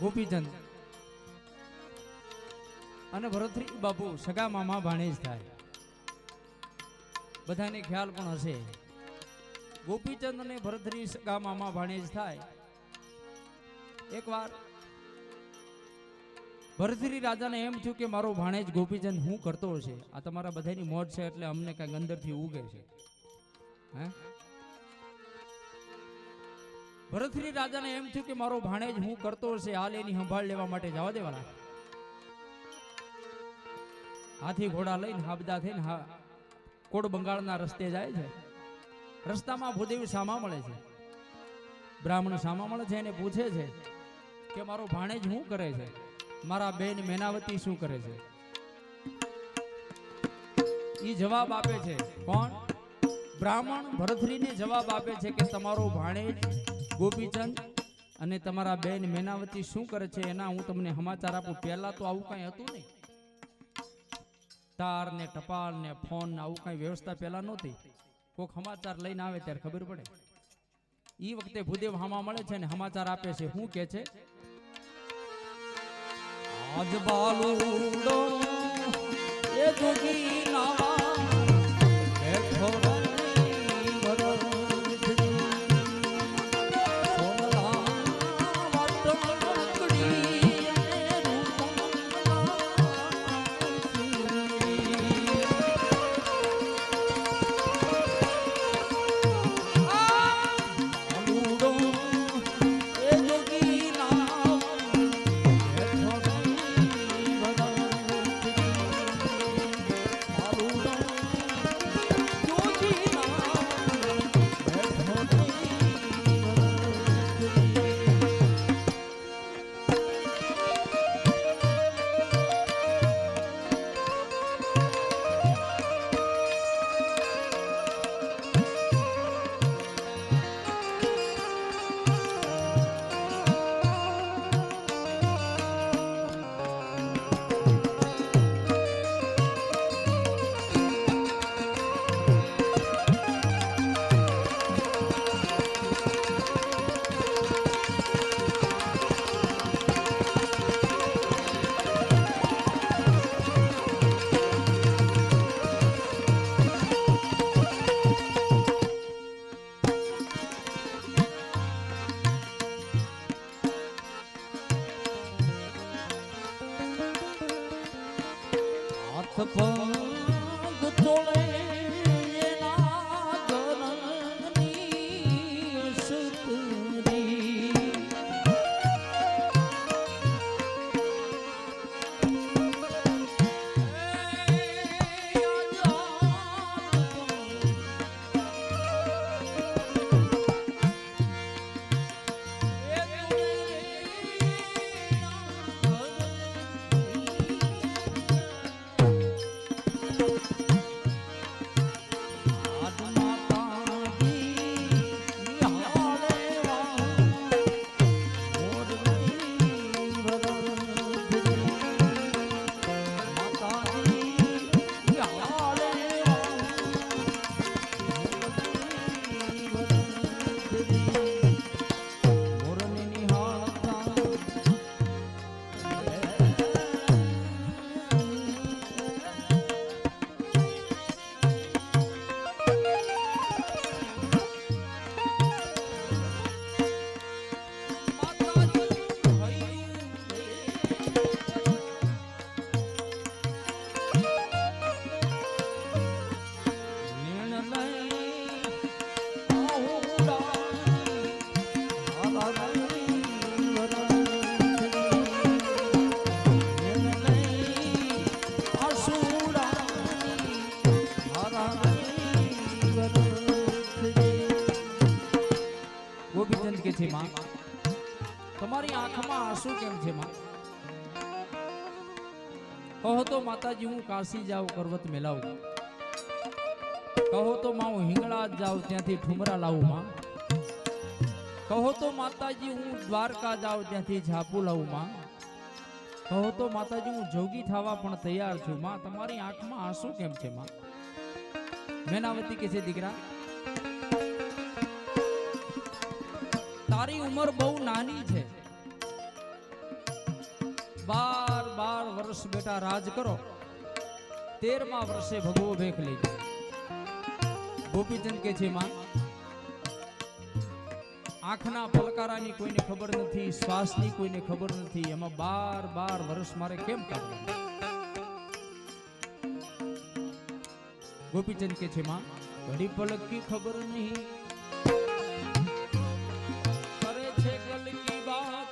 ગોપીચંદ અને ભરતરી બાપુ સગા મામા ભાણેજ થાય. બધાને ખ્યાલ પણ હશે, ગોપીચંદ અને ભરતરી સગા મામા ભાણેજ થાય. એકવાર ભરતરી રાજાને એમ થયું કે મારો ભાણેજ ગોપીચંદ શું કરતો હશે, આ તમારા બધાની મોજ છે એટલે અમને કઈક અંદરથી ઉગે છે. હે ભરતરી રાજાને એમ થયું કે મારો ભાણેજ હું કરતો હશે, હાલ એની સંભાળ લેવા માટે જવા દેવાના. હાથી ઘોડા લઈને હાબદા થઈને કોડ બંગાળના રસ્તે જાય છે. રસ્તામાં ભૂદેવ સામા મળે છે, બ્રાહ્મણ સામા મળે છે અને પૂછે છે કે મારો ભાણેજ શું કરે છે, મારા બેન મેનાવતી શું કરે છે. ઈ જવાબ આપે છે, કોણ? બ્રાહ્મણ ભરતરીને જવાબ આપે છે કે તમારો ભાણેજ ગોપીચંદ અને તમારા બેન મેનાવતી શું કરે છે એના હું તમને સમાચાર આપું. પહેલા તો આવું કઈ હતું નહીં, તાર ને ટપાલ ને ફોન ને આવું કઈ વ્યવસ્થા પહેલા નહોતી. કોઈક સમાચાર લઈને આવે ત્યારે ખબર પડે. ઈ વખતે ભૂદેવ હામા મળે છે ને સમાચાર આપે છે. શું કે છે? આજ બાલુડો એ જોગી નાવા બેઠો ગોપીચંદ કે છે, માં તમારી આંખમાં આંસુ કેમ છે? માં કહો તો માતાજી હું કાશી જાઉં પર્વત મેલાવું, કહો તો માં હું હિંગળા જાઉં ત્યાંથી ઠુમરા લાવું, માં કહો તો માતાજી હું દ્વારકા જાઉં ત્યાંથી ઝાપુ લાવું, માં કહો તો માતાજી હું જોગી થવા પણ તૈયાર છું. માં તમારી આંખમાં આંસુ કેમ છે? માં મેનાવતી કે છે, દીકરા તારી ઉંમર બહુ નાની છે, 12 વર્ષ બેટા રાજ કરો, 13મા વર્ષે ભગવો ભેખ લઈ જાય. ગોપીચંદ કે છે માં, આંખના પલકારાની કોઈને ખબર નથી, શ્વાસની કોઈને ખબર નથી, એમાં 12 વર્ષ મારે કેમ કાઢવા? ગોપીચંદ કે છે માં, ઘડી પલક કી ખબર નહીં, કરે છે ગલ કી બાત,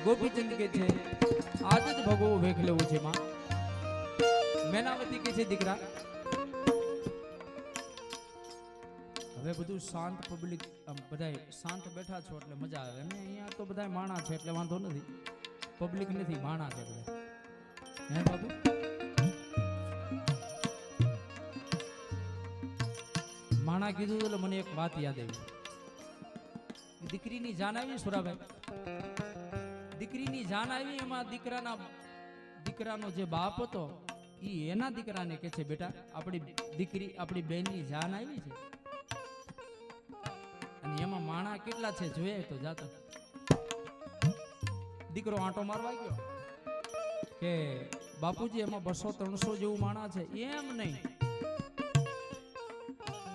ગોપીચંદ કે છે આજ જ ભગવો વેખ લેવું છે માં. મેનાવતી કે છે દીકરા, હવે બધું શાંત પબ્લિક, બધાય શાંત બેઠા છો એટલે મજા આવે. અને અહીંયા તો બધાય માણા છે એટલે વાંધો નથી, પબ્લિક નથી, માણા છે એટલે. હે બાબુ, માણા કીધું એટલે મને એક વાત યાદ આવી. દીકરીની જાન આવી સુરાભાઈ, દીકરીની જાન આવી, એમાં દીકરાનો જે બાપ હતો ઈ એના દીકરાને કે છે બેટા આપણી દીકરી આપણી બેનની જાન આવી છે. અને એમાં માણા કેટલા છે જોઈએ તો જાતો. દીકરો આંટો મારવા ગયો કે બાપુજી એમાં 200-300 જેવું માણા છે. એમ નહીં,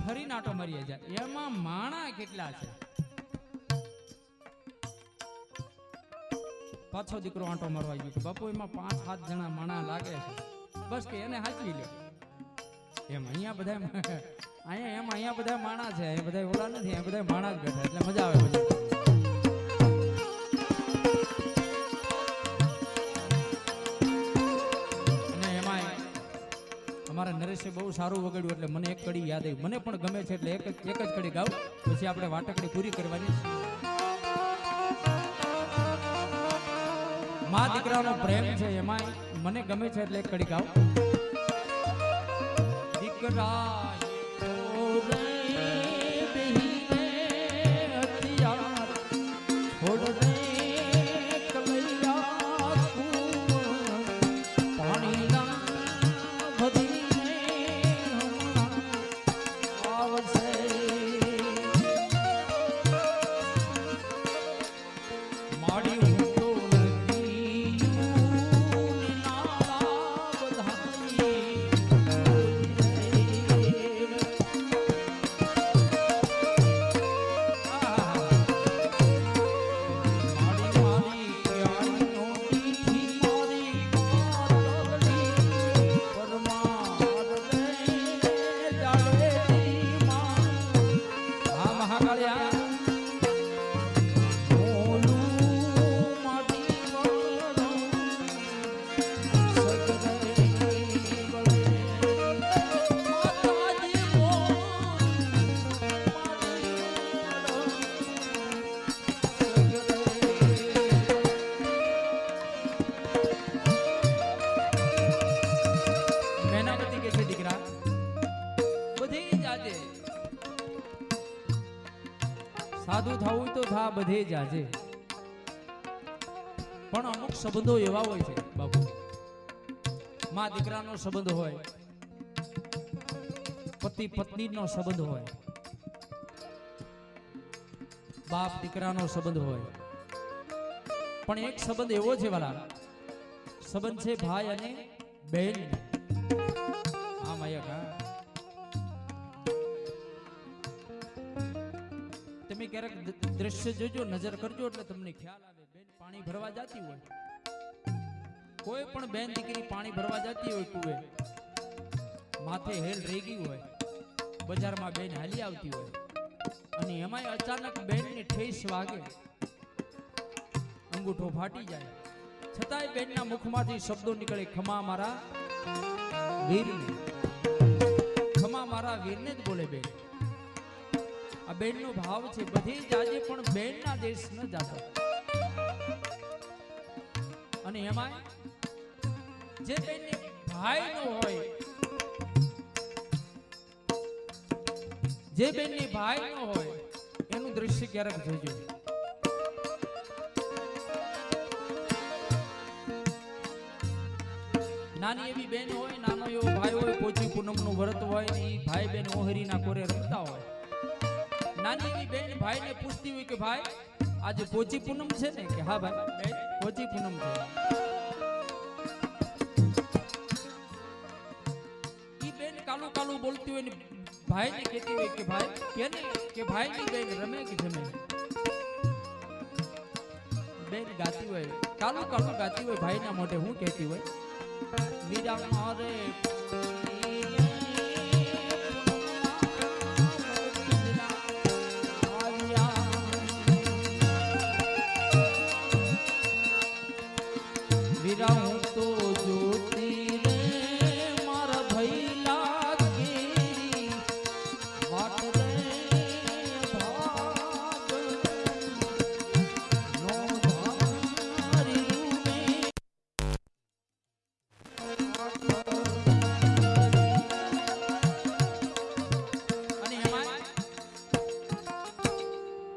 ફરીને આંટો મારી જાય, એમાં માણા કેટલા છે. પાછો દીકરો આંટો મારવા ગયો કે બાપુ એમાં 5-7 જણા માણા લાગે છે, બસ કે એને હાચવી લે. એમ અહીંયા બધા માણા છે, એ બધા ઓલા નથી, એ બધા માણા જ બેઠા એટલે મજા આવે. અને એમાં અમારા નરેશે બહુ સારું વગાડ્યું એટલે મને એક કડી યાદ આવી. મને પણ ગમે છે એટલે એક જ કડી ગાવ, પછી આપણે વાટકડી પૂરી કરવાની. મા દીકરાનો પ્રેમ છે એમાં મને ગમે છે એટલે એક કડી ગાવ. દીકરા સાધુ થવું તો થા બધે જાજે, પણ અમુક સંબંધો એવા હોય છે બાપુ, માં દીકરાનો સંબંધ હોય, પતિ પત્નીનો સંબંધ હોય, બાપ દીકરાનો સંબંધ હોય, પણ એક સંબંધ એવો છે વાલા, સંબંધ છે ભાઈ અને બહેન. હા માયા, તમે ક્યારેક દ્રશ્ય જોજો, નજર કરજો એટલે તમને ખ્યાલ આવે. બેન પાણી ભરવા જતી હોય, કોઈ પણ બેન દીકરી પાણી ભરવા જતી હોય કુવે, માથે હેલ રેગી હોય, બજારમાં બેન હાલી આવતી હોય અને એમાંય અચાનક બેનની ઠેસ વાગે, અંગૂઠો ફાટી જાય, છતાંય બેનના મુખમાંથી શબ્દો નીકળે, ખમા મારા વીરને, ખમા મારા વીરને જ બોલે બેન. આ બેનનો ભાવ છે. બધી જ આજે પણ બેનના દેશ ન જાતા. અને એમાં જે બેનને ભાઈ નો હોય, જે બેનને ભાઈ નો હોય એનું દ્રશ્ય ક્યારેક જોજો. નાની એવી બેન હોય, નાનો એવો ભાઈ હોય, પોચી પૂનમ નું વ્રત હોય ને ઈ ભાઈ બેન ઓહરીના કોરે રમતા હોય. નાની એવી બેન ભાઈને પૂછતી હોય કે ભાઈ આજે પોચી પૂનમ છે ને? કે હા ભાઈ બેન પોચી પૂનમ છે. ઈ બેન કાલું કાલું બોલતી હોય ને ભાઈને કહેતી હોય કે ભાઈ કેને? કે ભાઈની બેન રમે કે જમે? બેન ગાતી હોય, કાલું કાલું ગાતી હોય, ભાઈના મોઢે હું કહેતી હોય, વીરા મારે વીરા હું તો જોતી રે મારા ભૈલા કેરી વાટ રે ભાગ નો ધારી રૂમે. અને એમાં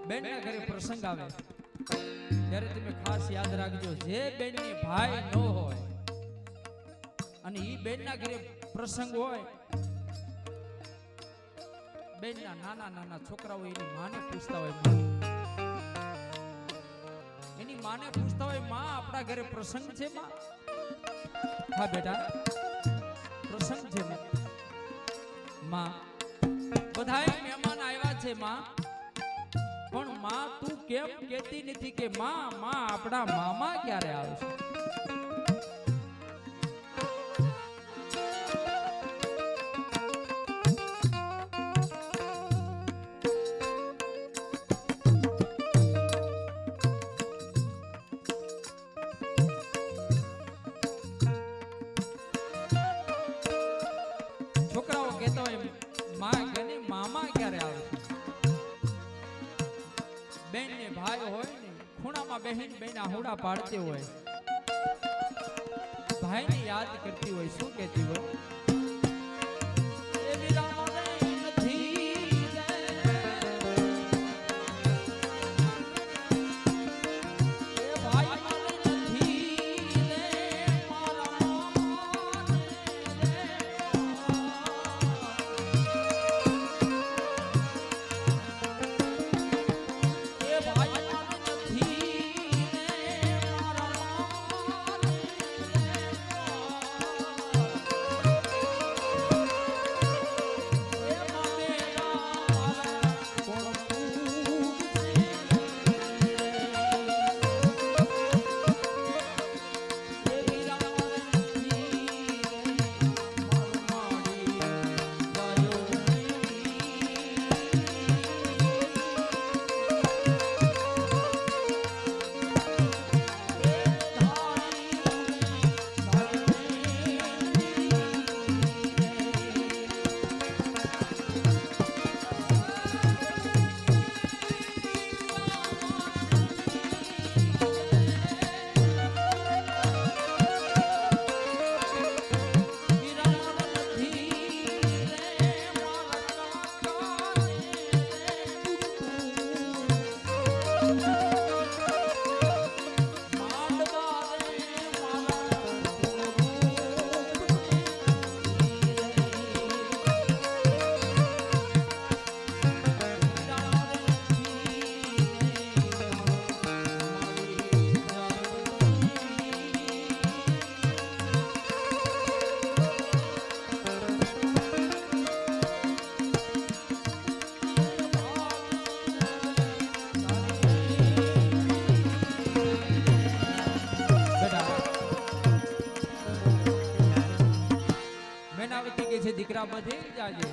બેનના ઘરે પ્રસંગ આવે ત્યારે તમે ખાસ યાદ રાખજો, જે બેનની ભાઈ ન હોય અને ઈ બેનના ઘરે પ્રસંગ હોય, બેનના નાના નાના છોકરાઓ એની માને પૂછતા હોય, એની માને પૂછતા હોય, માં આપણા ઘરે પ્રસંગ છે? માં હા બેટા પ્રસંગ છે. માં બધાય મહેમાન આવ્યા છે માં, પણ માં તું કેમ કહેતી નથી કે માં માં આપણા મામા ક્યારે આવશે? છોકરાઓ કહેતા હોય માં કેને મામા ક્યારે આવશે? બેન ને ભાઈ હોય ને ખૂણામાં બેહીને બેન આહુડા પાડતી હોય, ભાઈ ને યાદ કરતી હોય, શું કહેતી હોય? એ વીરા મને નથી રે, એ ભાઈ મને નથી રે, મારા મામા રે બેટા બધે જાજે,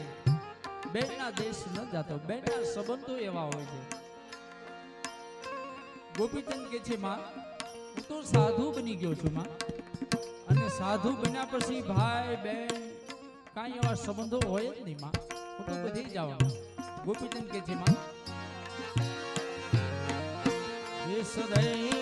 બેનના દેશ ન જાતો, બેનના સંબંધો એવા હોય છે. ગોપીચંદ કે છે માં હું તો સાધુ બની ગયો છું માં, અને સાધુ બન્યા પછી ભાઈ બેન કાંઈ એવા સંબંધો હોય જ નહીં માં, હું તો બધે જાઉં. ગોપીચંદ કે છે માં એ સદૈવ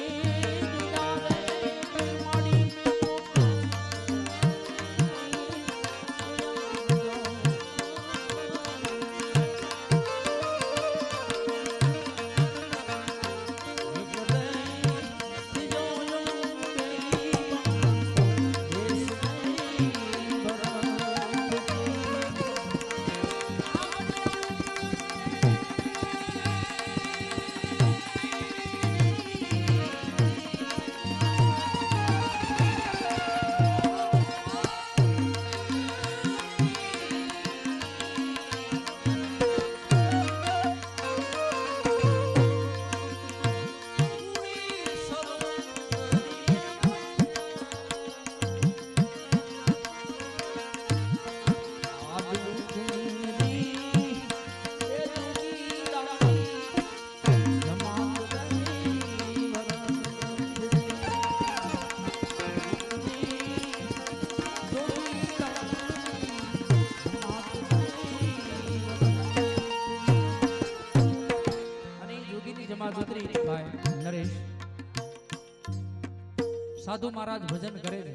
સાધુ મહારાજ ભજન કરે છે.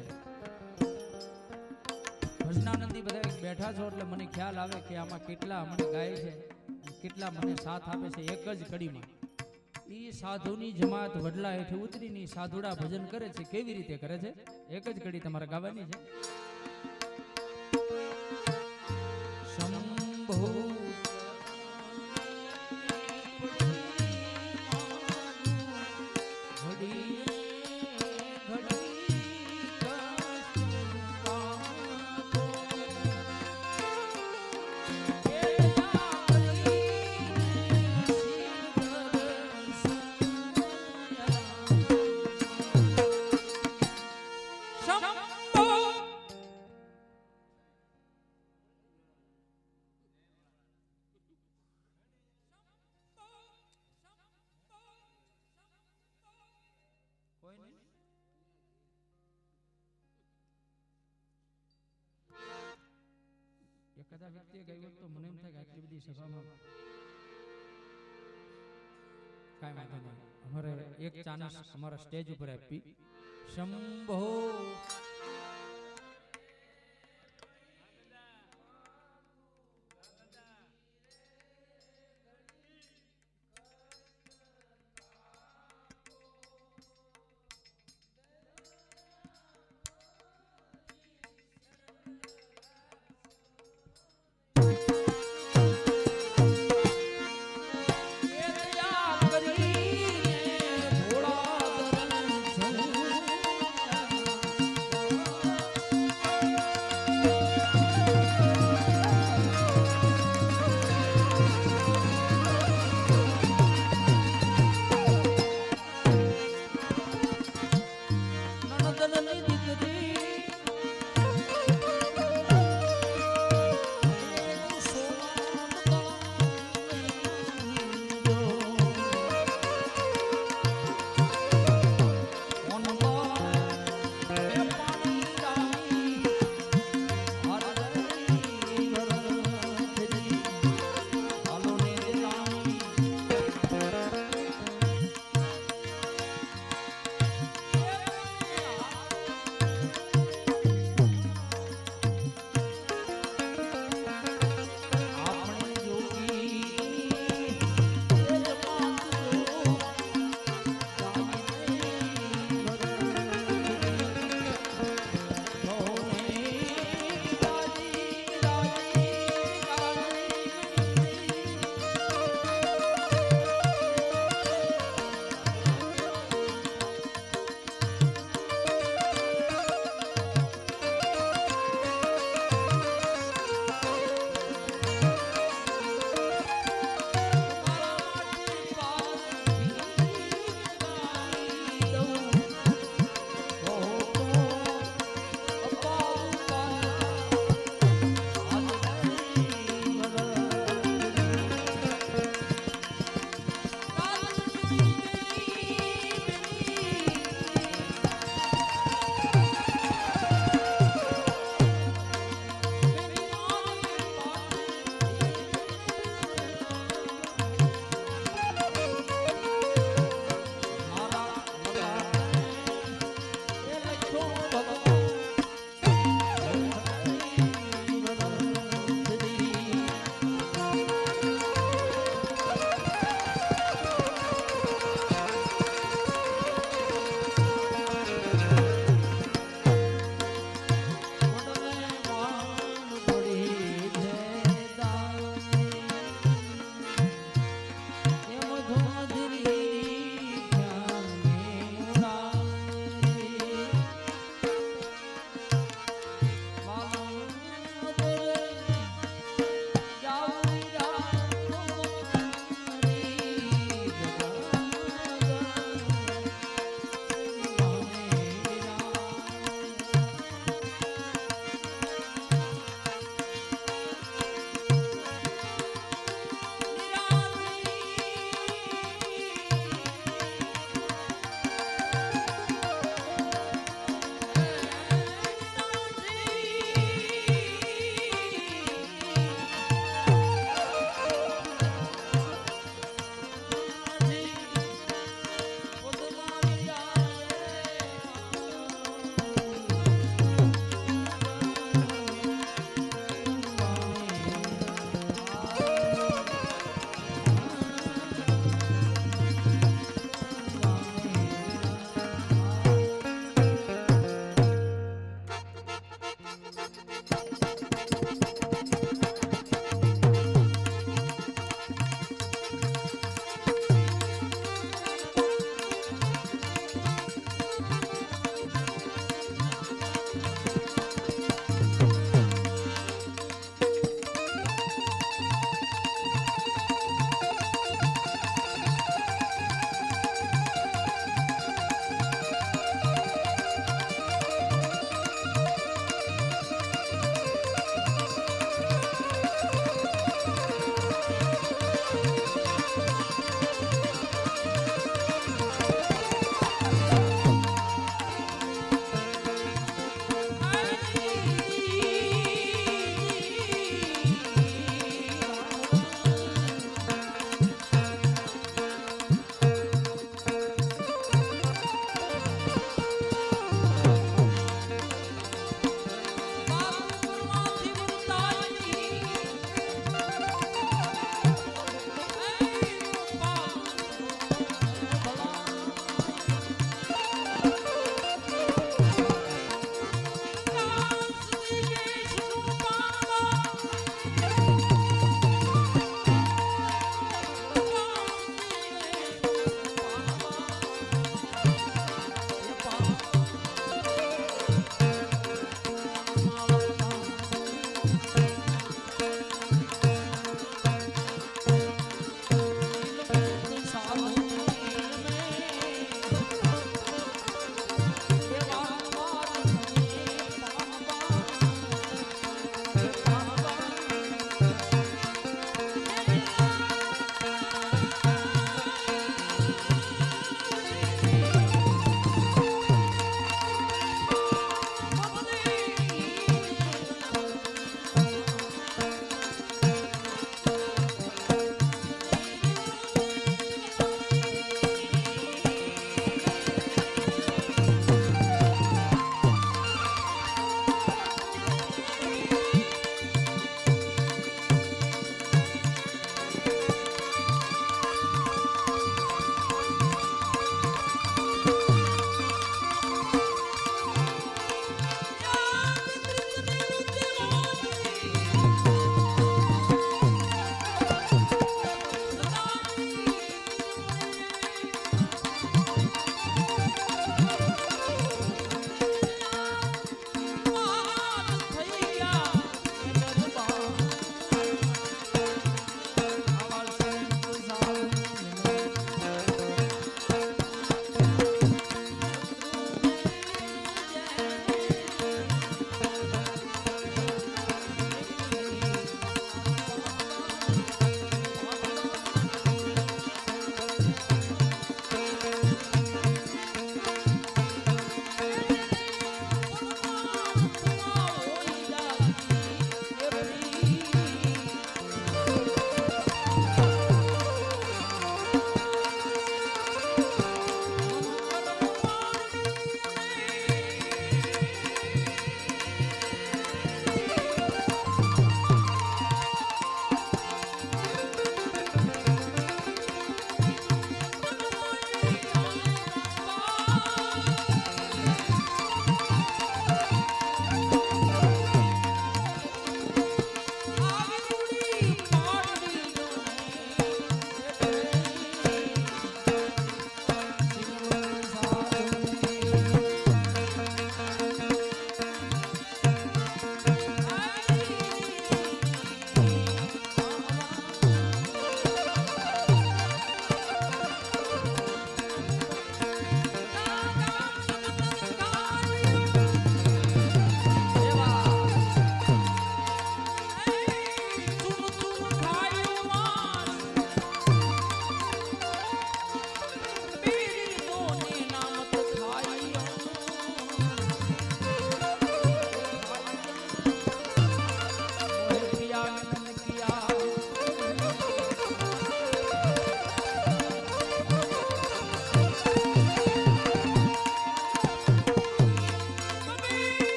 ભજનાનંદી બધા બેઠા છો એટલે મને ખ્યાલ આવે કે આમાં કેટલા મને ગાય છે, કેટલા મને સાથ આપે છે. એક જ કડીમાં એ સાધુની જમાત વડલા હેઠે ઉતરીને સાધુડા ભજન કરે છે. કેવી રીતે કરે છે? એક જ કડી તમારે ગાવાની છે. શંભો એકાદા વ્યક્તિએ ગાયું તો મને એમ થાય કે આટલી બધી સભામાં કાંઈ વાંધો નહીં. અમારે એક ચાન્સ અમારા સ્ટેજ ઉપર આપી. શંભો